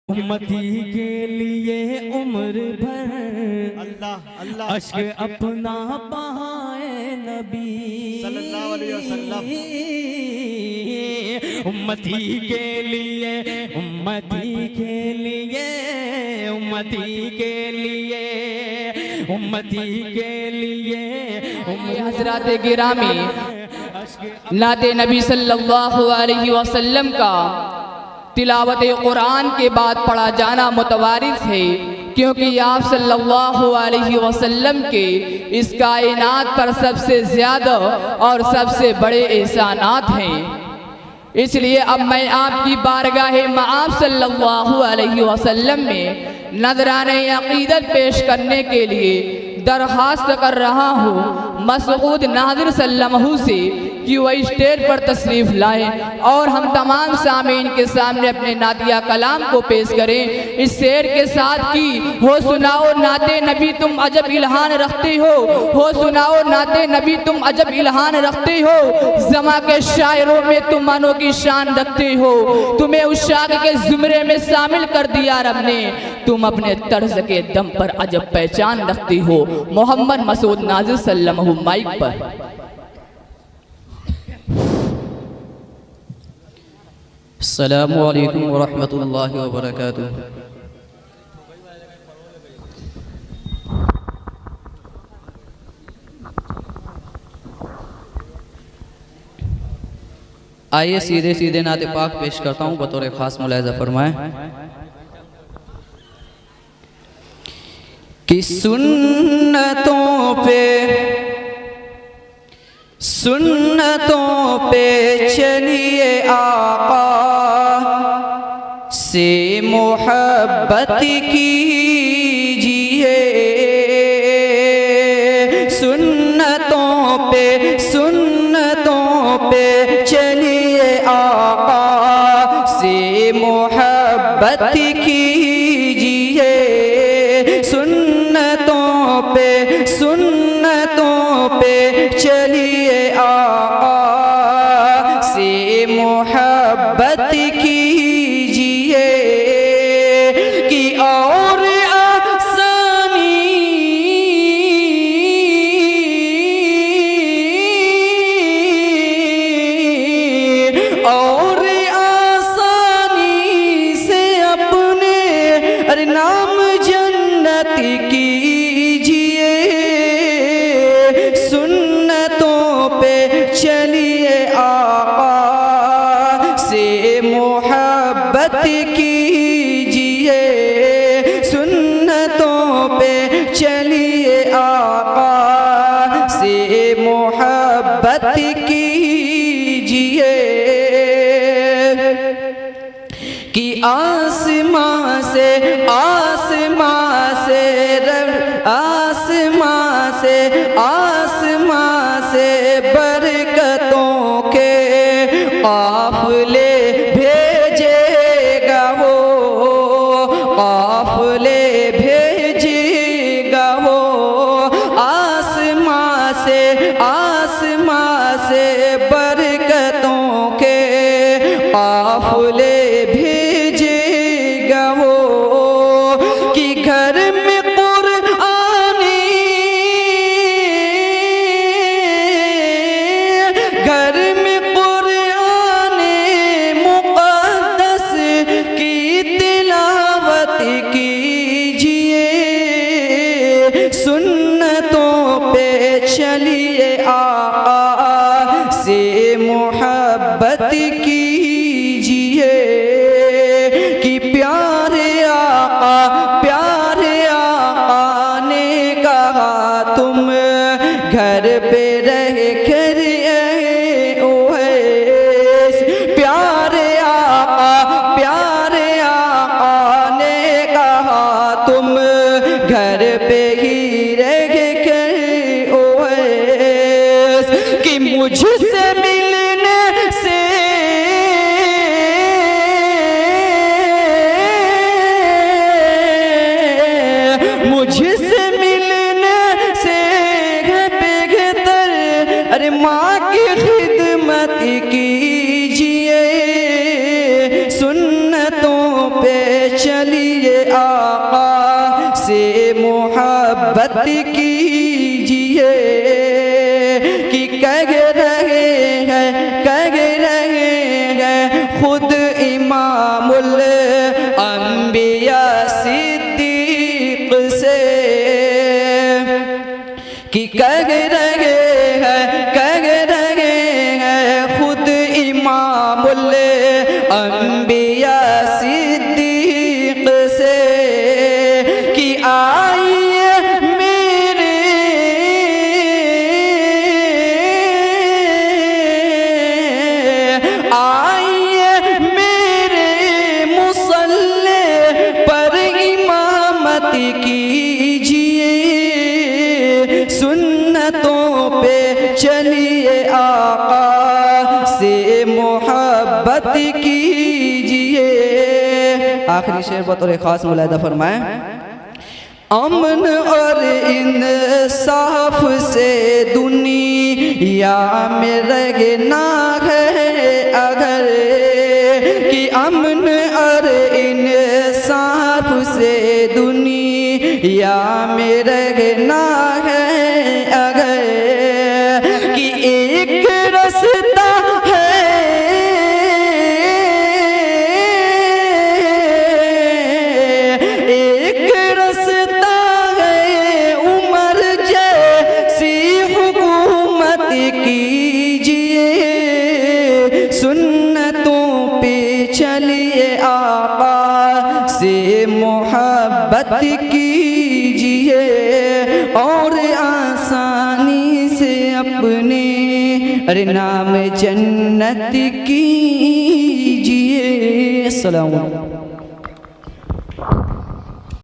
उम्मती के लिए उम्र भर अल्लाह अल्लाह अश्क अपना बहाए नबी सल्लल्लाहु अलैहि वसल्लम। उम्मती के लिए उम्मती के लिए उम्मती के लिए उम्मती के लिए हज़रात गिरामी नाते नबी सल्लल्लाहु अलैहि वसल्लम का तिलावत कुरान के बाद पढ़ा जाना मुतवारिस है, क्योंकि आप सल्लल्लाहु अलैहि वसल्लम के इस कायनात पर सबसे ज़्यादा और सबसे बड़े एहसानात हैं। इसलिए अब मैं आपकी बारगाह मआब सल्लल्लाहु अलैहि वसल्लम में नज़राने अक़ीदत पेश करने के लिए दरख्वास्त कर रहा हूँ मसऊद नादिर सल्लमहू से कि वह स्टेज पर तशरीफ़ लाएं और हम तमाम सामीन के सामने अपने नातिया कलाम को पेश करें इस शेर के साथ कि हो सुनाओ नाते नबी तुम अजब इल्हान रखते हो सुनाओ नाते नबी तुम अजब इल्हान रखते हो, ज़मा के शायरों में तुम मानो की शान रखते हो, तुम्हें उस शाग के ज़ुमरे में शामिल कर दिया रब ने, तुम अपने तर्ज के दम पर अजब पहचान रखती हो। मोहम्मद मसूद नाज़िर सल्लमहू माइक पर। अस्सलामु अलैकुम वरहमतुल्लाहि वबरकातुह। आइए सीधे सीधे नाते पाक पेश करता हूँ, बतौर ख़ास मुलाहिज़ा फरमाएं कि सुन्नतों पे चलिए आका से मोहब्बत कीजिए, सुन्नतों पे चलिए आका से मोहब्बत कीजिए, सुन्नतों पे चलिए आका से मोहब्बत कीजिए कि और आसानी से अपने अरे नाम जन्नत कीजिए, सुन्नतों पे चलिए आका से मोहब्बत कीजिए, सुन्नतों पे चलिए आका से मोहब्बत कीजिए कि आसमां से बरकतों के काफ़िले भेजेगा वो, काफ़िले भेजेगा वो, आसमां से बरकतों के काफ़िले भेजेगा वो कि घर में सुन्नतों पे चलिए आका से मोहब्बत कीजिए कि प्यारे आका ने कहा तुम घर पे रह कर प्यारे आका ने कहा तुम घर पे ही कि मुझसे मिलने से बेहतर अरे माँ की खिदमत कीजिए, सुन्नतों पे चल मोहब्बत कीजिए कि कह रहे हैं खुद इमामुल अंबिया सिद्दीक से कि कह रहे हैं खुद इमामुल अंबिया सिद्दीक से कि आइए मेरे मुसल्ले पर इमामत कीजिए, सुन्नतों पे चलिए आका से मोहब्बत कीजिए। आखिरी शेर बतौर खास मुलाहिदा फरमाएं। अमन और इंसाफ से दुनिया में रहना है अगर, कि अमन और इंसाफ से दुनिया में रहना है अगर, कि एक रास्ता सुन्नतों पे चलिए आका से मोहब्बत कीजिए और आसानी से अपने नाम जन्नत कीजिए। अस्सलाम वालेकुम।